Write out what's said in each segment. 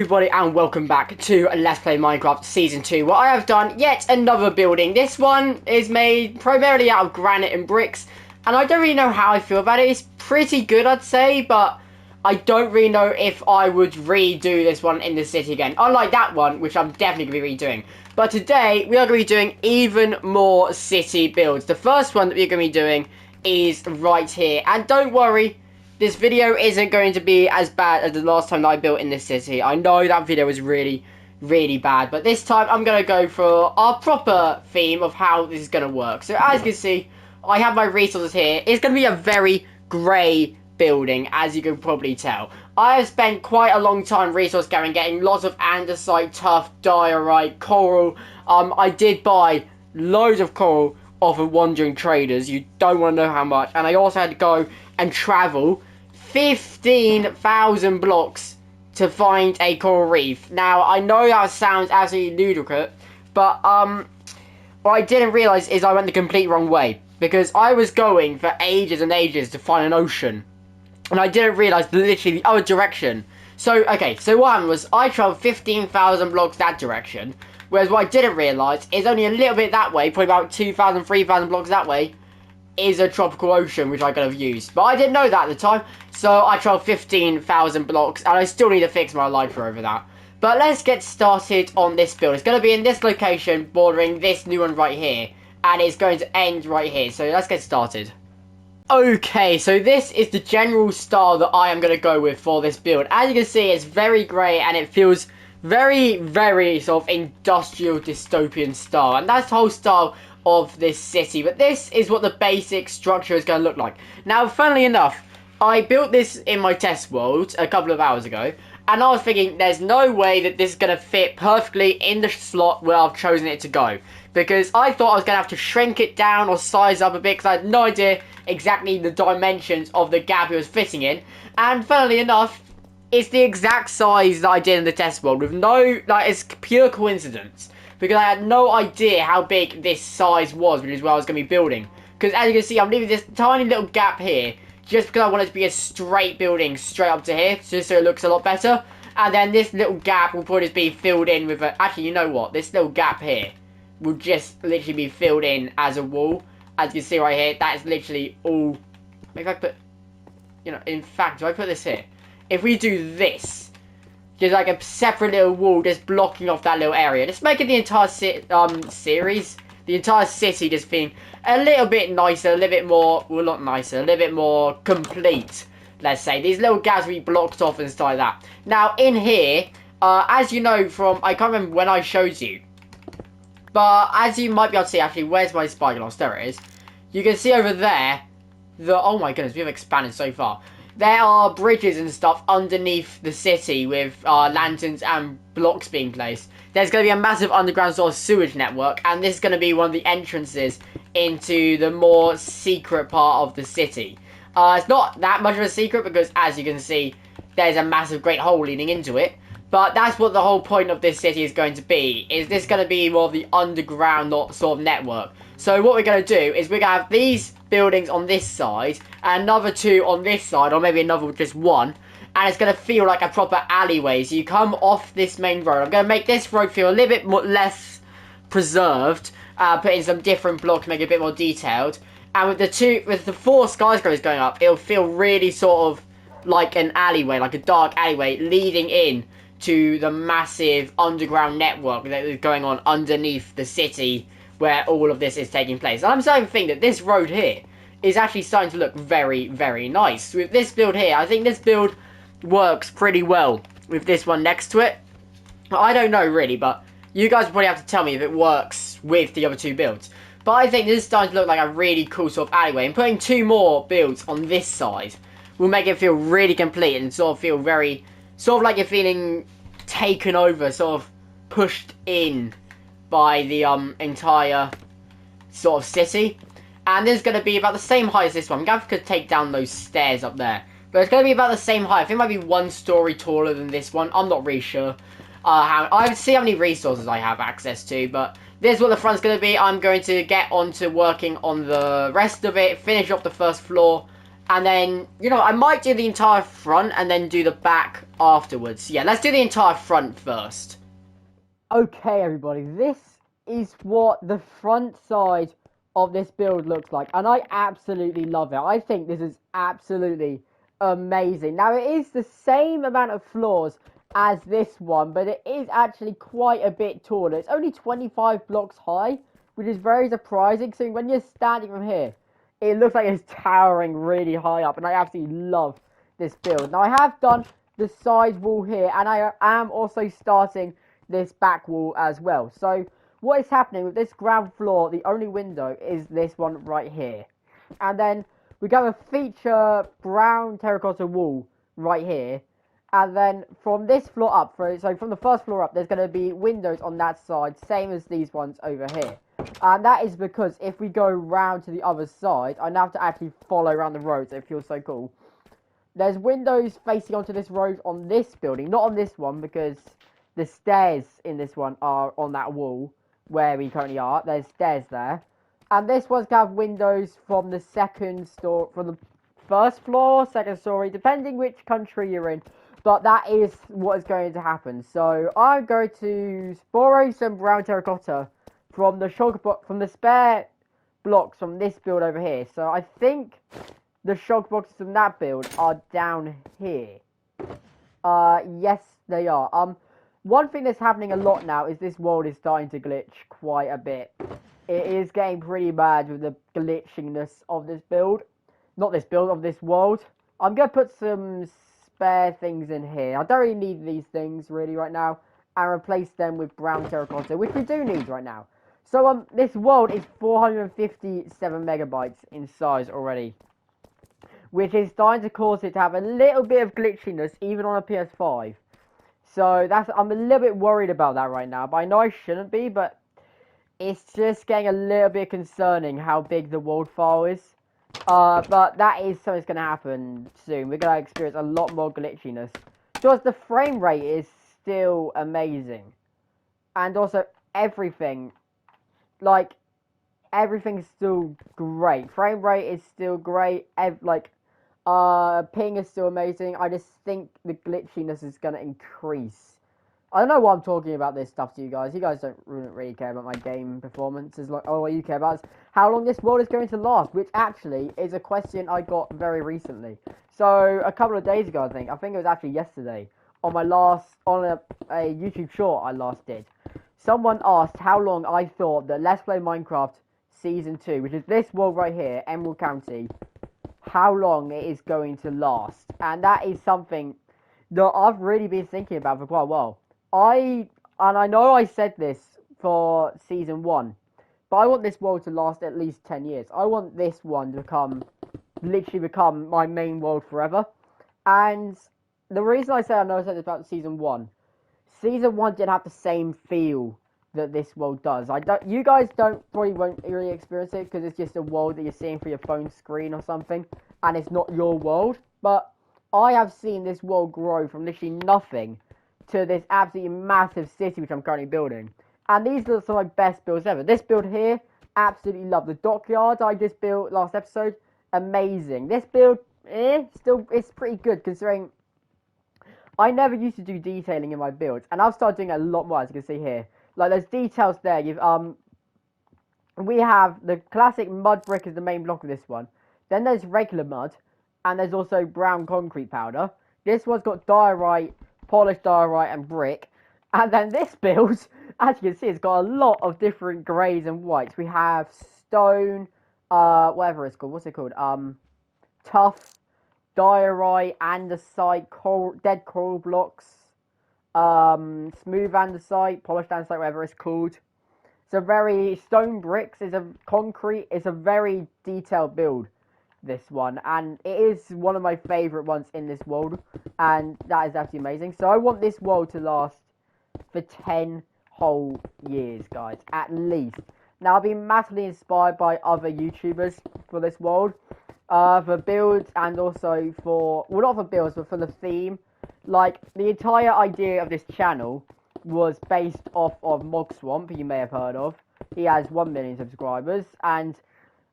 Everybody, and welcome back to Let's Play Minecraft Season 2, where I have done yet another building. This one is made primarily out of granite and bricks, and I don't really know how I feel about it. It's pretty good, I'd say, but I don't really know if I would redo this one in the city again, unlike that one, which I'm definitely going to be redoing. But today, we are going to be doing even more city builds. The first one that we're going to be doing is right here, and don't worry, this video isn't going to be as bad as the last time that I built in this city. I know that video was really, really bad. But this time, I'm going to go for our proper theme of how this is going to work. So as you can see, I have my resources here. It's going to be a very grey building, as you can probably tell. I have spent quite a long time resource gathering, getting lots of andesite, tuff, diorite, coral. I did buy loads of coral off of wandering traders. You don't want to know how much. And I also had to go and travel 15,000 blocks to find a coral reef. Now, I know that sounds absolutely ludicrous, but what I didn't realise is I went the complete wrong way. Because I was going for ages and ages to find an ocean. And I didn't realise literally the other direction. So, okay, so what happened was I travelled 15,000 blocks that direction. Whereas what I didn't realise is only a little bit that way, probably about 2,000, 3,000 blocks that way, is a tropical ocean, which I could have used. But I didn't know that at the time, so I travelled 15,000 blocks, and I still need to fix my lifer over that. But let's get started on this build. It's going to be in this location, bordering this new one right here, and it's going to end right here, so let's get started. Okay, so this is the general style that I am going to go with for this build. As you can see, it's very grey, and it feels very, very sort of industrial dystopian style, and that's the whole style of this city. But this is what the basic structure is going to look like. Now, funnily enough, I built this in my test world a couple of hours ago, and I was thinking there's no way that this is going to fit perfectly in the slot where I've chosen it to go, because I thought I was going to have to shrink it down or size up a bit, because I had no idea exactly the dimensions of the gap it was fitting in. And funnily enough, it's the exact size that I did in the test world, with no, like, it's pure coincidence. Because I had no idea how big this size was, which is where I was going to be building. Because as you can see, I'm leaving this tiny little gap here, just because I want it to be a straight building straight up to here, just so it looks a lot better. And then this little gap will probably just be filled in with a, actually, you know what, this little gap here will just literally be filled in as a wall. As you can see right here, that is literally all, if I put, you know, in fact, if I put this here, if we do this, just like a separate little wall just blocking off that little area, just making the entire series, the entire city just being a little bit nicer, a little bit more, well, not nicer, a little bit more complete, let's say. These little gaps will be blocked off and stuff like that. Now, in here, as you know from, I can't remember when I showed you, but as you might be able to see, actually, where's my spyglass? There it is. You can see over there, oh my goodness, we've expanded so far. There are bridges and stuff underneath the city with lanterns and blocks being placed. There's going to be a massive underground sort of sewage network, and this is going to be one of the entrances into the more secret part of the city. It's not that much of a secret because, as you can see, there's a massive great hole leading into it. But that's what the whole point of this city is going to be. Is this going to be more of the underground sort of network? So what we're going to do is we're going to have these buildings on this side, and another two on this side, or maybe another just one. And it's going to feel like a proper alleyway. So you come off this main road. I'm going to make this road feel a little bit more, less preserved. Put in some different blocks, make it a bit more detailed. And with the four skyscrapers going up, it'll feel really sort of like an alleyway, like a dark alleyway leading in to the massive underground network that is going on underneath the city where all of this is taking place. And I'm starting to think that this road here is actually starting to look very, very nice. With this build here, I think this build works pretty well with this one next to it. I don't know really, but you guys will probably have to tell me if it works with the other two builds. But I think this is starting to look like a really cool sort of alleyway. And putting two more builds on this side will make it feel really complete and sort of feel very, sort of like you're feeling taken over, sort of pushed in by the entire sort of city. And this is going to be about the same height as this one. I'm going to have to take down those stairs up there. But it's going to be about the same height. I think it might be one story taller than this one. I'm not really sure. I see how many resources I have access to. But this is what the front's going to be. I'm going to get on to working on the rest of it. Finish up the first floor. And then, I might do the entire front and then do the back afterwards. Yeah, let's do the entire front first. Okay, everybody, this is what the front side of this build looks like. And I absolutely love it. I think this is absolutely amazing. Now, it is the same amount of floors as this one, but it is actually quite a bit taller. It's only 25 blocks high, which is very surprising. So when you're standing from here, it looks like it's towering really high up, and I absolutely love this build. Now, I have done the side wall here, and I am also starting this back wall as well. So what is happening with this ground floor, the only window is this one right here. And then we got a feature brown terracotta wall right here. And then from this floor up, so from the first floor up, there's going to be windows on that side, same as these ones over here. And that is because if we go round to the other side, I now have to actually follow around the road, so it feels so cool. There's windows facing onto this road on this building, not on this one, because the stairs in this one are on that wall where we currently are. There's stairs there. And this one's going to have windows from the from the first floor, second story, depending which country you're in. But that is what is going to happen. So I'm going to borrow some brown terracotta from the spare blocks from this build over here. So I think the shulk boxes from that build are down here. Yes, they are. One thing that's happening a lot now is this world is starting to glitch quite a bit. It is getting pretty bad with the glitchiness of this build. Not this build, of this world. I'm going to put some spare things in here. I don't really need these things really right now. And replace them with brown terracotta, which we do need right now. So this world is 457 megabytes in size already, which is starting to cause it to have a little bit of glitchiness even on a PS5. So I'm a little bit worried about that right now, but I know I shouldn't be, but it's just getting a little bit concerning how big the world file is. But that is something that's going to happen soon. We're going to experience a lot more glitchiness. Just the frame rate is still amazing. And also everything, like, everything's still great. Frame rate is still great. Ping is still amazing. I just think the glitchiness is going to increase. I don't know why I'm talking about this stuff to you guys. You guys don't really care about my game performance. It's like, oh, what you care about is how long this world is going to last, which actually is a question I got very recently. So a couple of days ago, I think it was actually yesterday, on a YouTube short I last did. Someone asked how long I thought that Let's Play Minecraft Season 2, which is this world right here, Emerald County, how long it is going to last. And that is something that I've really been thinking about for quite a while. I know I said this for Season 1, but I want this world to last at least 10 years. I want this one to literally become my main world forever. And the reason I said this about Season 1 didn't have the same feel that this world does. You guys probably won't really experience it because it's just a world that you're seeing through your phone screen or something, and it's not your world. But I have seen this world grow from literally nothing to this absolutely massive city which I'm currently building. And these are some of my best builds ever. This build here, absolutely love. The dockyard I just built last episode, amazing. This build, it's pretty good considering I never used to do detailing in my builds, and I've started doing a lot more, as you can see here. Like, there's details there. We have the classic mud brick as the main block of this one. Then there's regular mud, and there's also brown concrete powder. This one's got diorite, polished diorite, and brick. And then this build, as you can see, it's got a lot of different greys and whites. We have stone, whatever it's called. What's it called? Tough, diorite, andesite, dead coral blocks, smooth andesite, polished andesite, whatever it's called. It's a very stone bricks. It's a very detailed build, this one, and it is one of my favorite ones in this world, and that is absolutely amazing. So I want this world to last for 10 whole years, guys, at least. Now, I've been massively inspired by other YouTubers for this world, for builds, and also not for builds, but for the theme. Like, the entire idea of this channel was based off of Mog Swamp, who you may have heard of. He has 1 million subscribers, and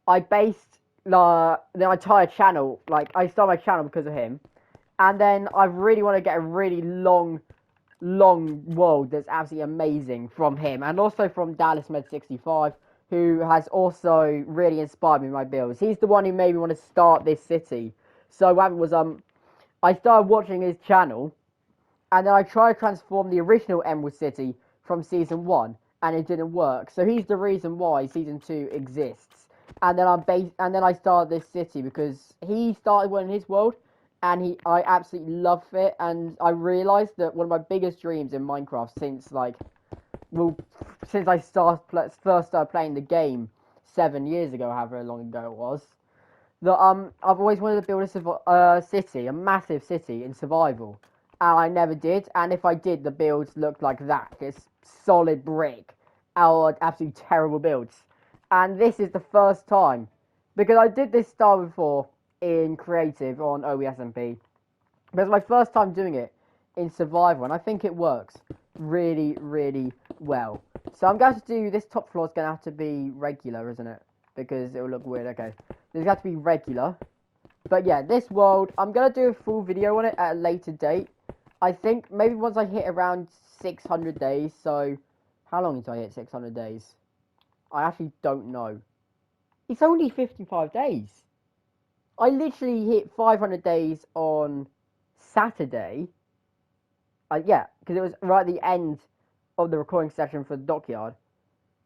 I based the entire channel. Like, I started my channel because of him. And then I really want to get a really long world that's absolutely amazing from him. And also from Dallas Med 65, who has also really inspired me in my builds. He's the one who made me want to start this city. So what happened was, I started watching his channel, and then I tried to transform the original Emerald City from Season 1, and it didn't work. So he's the reason why Season 2 exists. And then I started this city because he started one in his world, and I absolutely love it. And I realized that one of my biggest dreams in Minecraft since I first started playing the game 7 years ago, however long ago it was, that I've always wanted to build a city, a massive city in survival, and I never did. And if I did, the builds looked like that. It's solid brick, or absolutely terrible builds. And this is the first time, because I did this style before in creative on OESMP, but it's my first time doing it in survival, and I think it works really, really well. So I'm going to do this top floor is going to have to be regular, isn't it? Because it will look weird. Okay, this has to be regular. But yeah, this world, I'm going to do a full video on it at a later date. I think maybe once I hit around 600 days. So how long until I hit 600 days? I actually don't know. It's only 55 days. I literally hit 500 days on Saturday. Yeah, because it was right at the end of the recording session for the dockyard.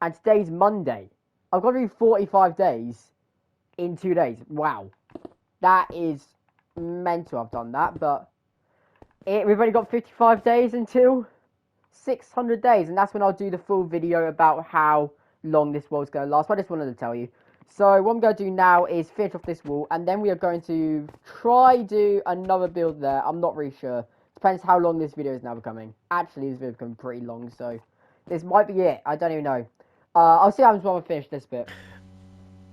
And today's Monday. I've got to do 45 days in 2 days. Wow. That is mental I've done that, but we've only got 55 days until 600 days, and that's when I'll do the full video about how long this world's going to last. But I just wanted to tell you. So what I'm going to do now is finish off this wall, and then we are going to try do another build there. I'm not really sure. Depends how long this video is now becoming. Actually, this video is becoming pretty long, so this might be it. I don't even know. I'll see how much when I finish this bit.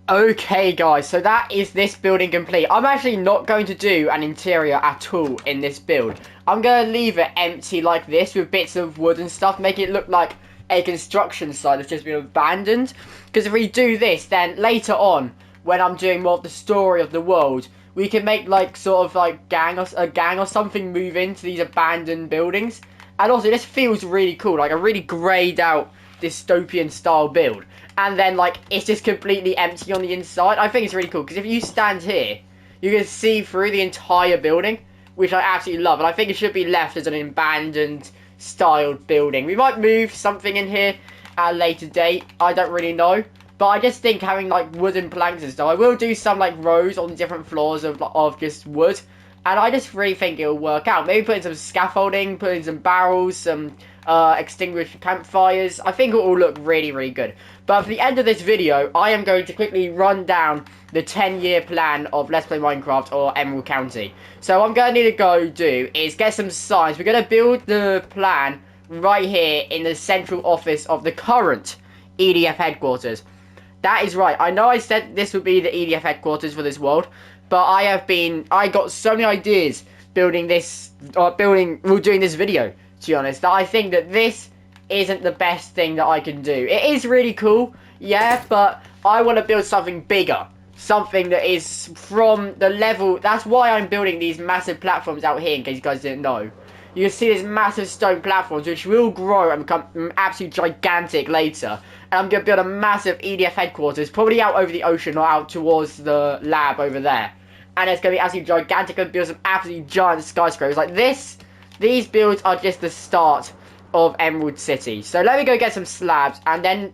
Okay guys, so that is this building complete. I'm actually not going to do an interior at all in this build. I'm going to leave it empty like this with bits of wood and stuff, making it look like a construction site that's just been abandoned. Because if we do this, then later on, when I'm doing more of the story of the world, we can make like sort of like a gang or something move into these abandoned buildings. And also this feels really cool, like a really greyed out dystopian style build. And then like it's just completely empty on the inside. I think it's really cool because if you stand here, you can see through the entire building, which I absolutely love. And I think it should be left as an abandoned styled building. We might move something in here at a later date. I don't really know. But I just think having like wooden planks and stuff, I will do some like rows on different floors of just wood. And I just really think it'll work out. Maybe put in some scaffolding, put in some barrels, some extinguished campfires. I think it will look really, really good. But for the end of this video, I am going to quickly run down the 10-year plan of Let's Play Minecraft or Emerald County. So what I'm going to need to go do is get some signs. We're going to build the plan right here in the central office of the current EDF headquarters. That is right. I know I said this would be the EDF headquarters for this world, but I got so many ideas doing this video, to be honest, that I think that this isn't the best thing that I can do. It is really cool, yeah, but I want to build something bigger. Something that is from the level. That's why I'm building these massive platforms out here, in case you guys didn't know. You can see these massive stone platforms, which will grow and become absolutely gigantic later. And I'm going to build a massive EDF headquarters, probably out over the ocean or out towards the lab over there. And it's going to be absolutely gigantic. I'm going to build some absolutely giant skyscrapers like this. These builds are just the start of Emerald City. So let me go get some slabs, and then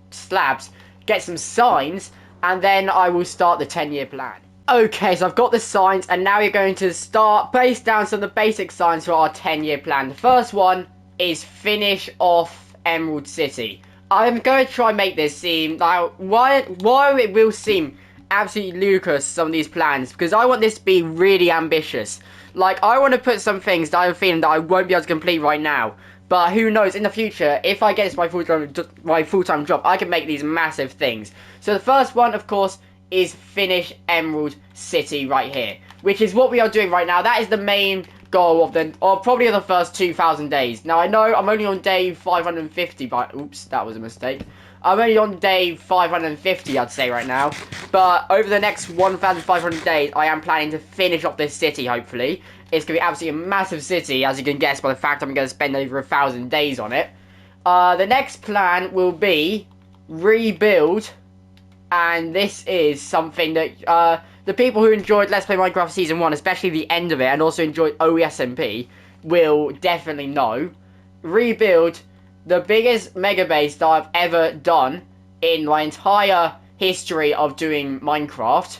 get some signs, and then I will start the 10-year plan. Okay, so I've got the signs, and now we're going to base down some of the basic signs for our 10-year plan. The first one is finish off Emerald City. I'm going to try and make this seem like, why it will seem absolutely ludicrous, some of these plans, because I want this to be really ambitious. Like, I want to put some things that I'm feeling that I won't be able to complete right now. But who knows, in the future, if I get this my full-time job, I can make these massive things. So the first one, of course, is finish Emerald City right here, which is what we are doing right now. That is the main goal of probably the first 2,000 days. Now I know I'm only on day 550, but oops, that was a mistake. I'm only on day 550, I'd say right now. But over the next 1,500 days, I am planning to finish up this city, hopefully. It's going to be absolutely a massive city, as you can guess by the fact I'm going to spend over 1,000 days on it. The next plan will be rebuild, and this is something that the people who enjoyed Let's Play Minecraft Season 1, especially the end of it, and also enjoyed OESMP, will definitely know. Rebuild the biggest mega base that I've ever done in my entire history of doing Minecraft.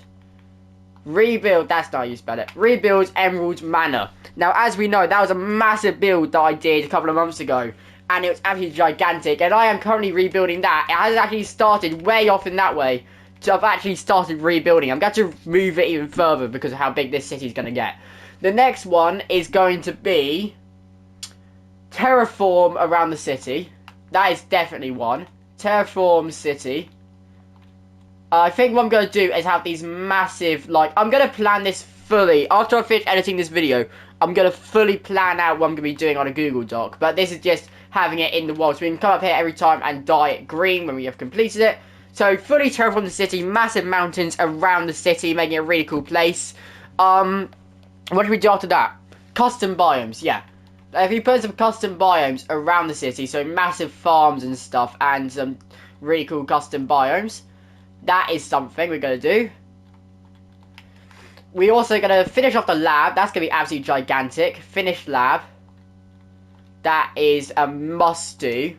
Rebuild, that's not how you spell it. Rebuild Emerald Manor. Now, as we know, that was a massive build that I did a couple of months ago, and it was absolutely gigantic, and I am currently rebuilding that. It has actually started way off in that way. So I've actually started rebuilding. I'm going to move it even further because of how big this city is going to get. The next one is going to be terraform around the city. That is definitely one. Terraform city. I think what I'm going to do is have these massive, like, I'm going to plan this fully. After I finish editing this video, I'm going to fully plan out what I'm going to be doing on a Google Doc. But this is just having it in the world. So we can come up here every time and dye it green when we have completed it. So, fully terraform the city, massive mountains around the city, making it a really cool place. What do we do after that? Custom biomes, yeah. If you put some custom biomes around the city, so massive farms and stuff, and some really cool custom biomes, that is something we're going to do. We're also going to finish off the lab. That's going to be absolutely gigantic. Finish lab. That is a must-do.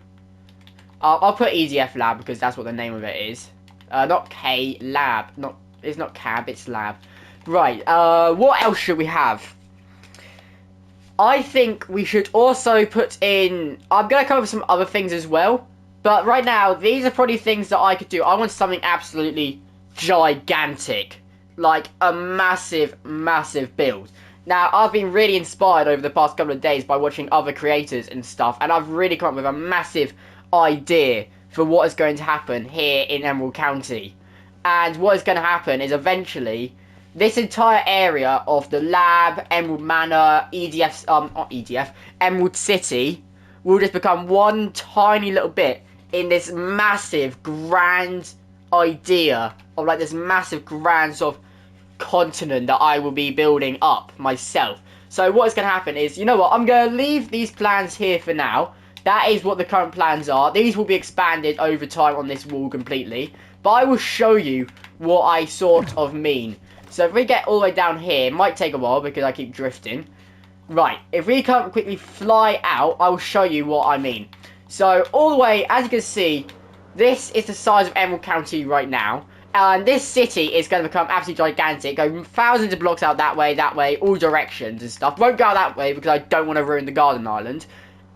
I'll put EDF lab because that's what the name of it is. Not K, lab. It's not cab, it's lab. Right, what else should we have? I think we should also put in... I'm going to come up with some other things as well. But right now, these are probably things that I could do. I want something absolutely gigantic. Like a massive, massive build. Now, I've been really inspired over the past couple of days by watching other creators and stuff. And I've really come up with a massive idea for what is going to happen here in Emerald County. And what is going to happen is eventually this entire area of the lab, Emerald Manor, not EDF, Emerald City will just become one tiny little bit in this massive grand idea of like this massive grand sort of continent that I will be building up myself. So what is going to happen is, you know what, I'm going to leave these plans here for now. That is what the current plans are. These will be expanded over time on this wall completely. But I will show you what I sort of mean. So if we get all the way down here, it might take a while because I keep drifting. Right, if we can't quickly fly out, I will show you what I mean. So all the way, as you can see, this is the size of Emerald County right now. And this city is going to become absolutely gigantic. Go thousands of blocks out that way, all directions and stuff. Won't go out that way because I don't want to ruin the garden island.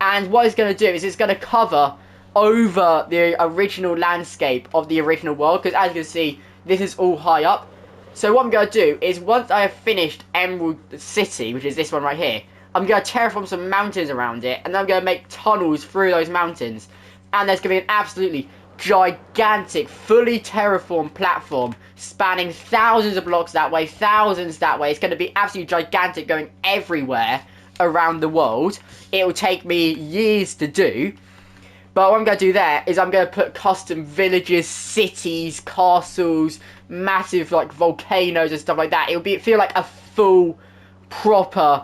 And what it's going to do is it's going to cover over the original landscape of the original world. Because as you can see, this is all high up. So what I'm going to do is once I have finished Emerald City, which is this one right here, I'm going to terraform some mountains around it. And then I'm going to make tunnels through those mountains. And there's going to be an absolutely gigantic, fully terraformed platform spanning thousands of blocks that way, thousands that way. It's going to be absolutely gigantic, going everywhere around the world. It will take me years to do, but what I'm going to do there is I'm going to put custom villages, cities, castles, massive like volcanoes and stuff like that. It will feel like a full, proper,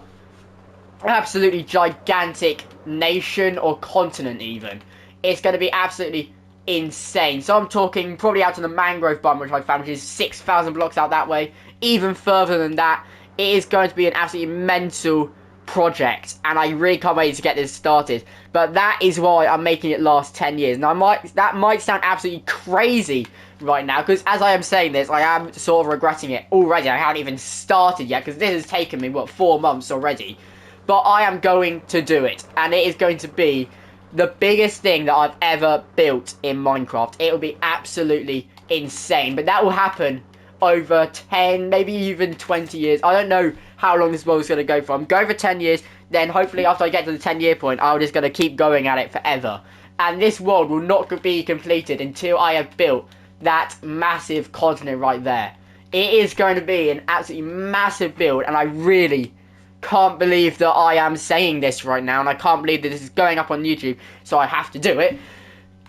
absolutely gigantic nation or continent even. It's going to be absolutely insane. So I'm talking probably out to the mangrove biome, which I found, which is 6,000 blocks out that way. Even further than that. It is going to be an absolutely mental project, and I really can't wait to get this started. But that is why I'm making it last 10 years. Now, that might sound absolutely crazy right now, because as I am saying this, I am sort of regretting it already. I haven't even started yet, because this has taken me, what, 4 months already. But I am going to do it, and it is going to be the biggest thing that I've ever built in Minecraft. It will be absolutely insane, but that will happen over 10, maybe even 20 years. I don't know how long this world is going to go for. I'm going for 10 years, then hopefully after I get to the 10-year point, I'm just going to keep going at it forever. And this world will not be completed until I have built that massive continent right there. It is going to be an absolutely massive build, and I really, can't believe that I am saying this right now, and I can't believe that this is going up on YouTube, so I have to do it.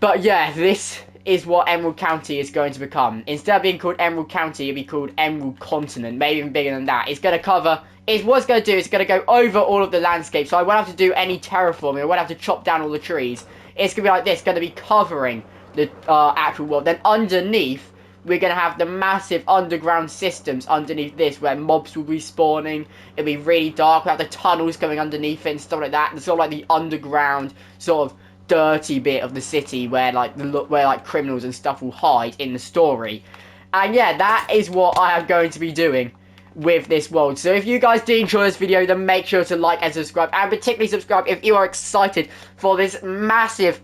But yeah, this is what Emerald County is going to become. Instead of being called Emerald County, it'll be called Emerald Continent, maybe even bigger than that. It's going to cover, what it's going to do is going to go over all of the landscape, so I won't have to do any terraforming, I won't have to chop down all the trees. It's going to be like this, going to be covering the actual world. Then underneath, we're going to have the massive underground systems underneath this, where mobs will be spawning. It'll be really dark, we'll have the tunnels going underneath it and stuff like that. And sort of like the underground, sort of dirty bit of the city where like criminals and stuff will hide in the story. And yeah, that is what I am going to be doing with this world. So if you guys did enjoy this video, then make sure to like and subscribe, and particularly subscribe if you are excited for this massive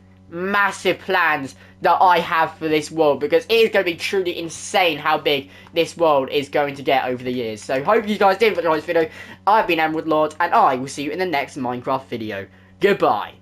plans that I have for this world, because it is going to be truly insane how big this world is going to get over the years. So hope you guys did enjoy this video. I've been Emerald Lord, and I will see you in the next Minecraft video. Goodbye.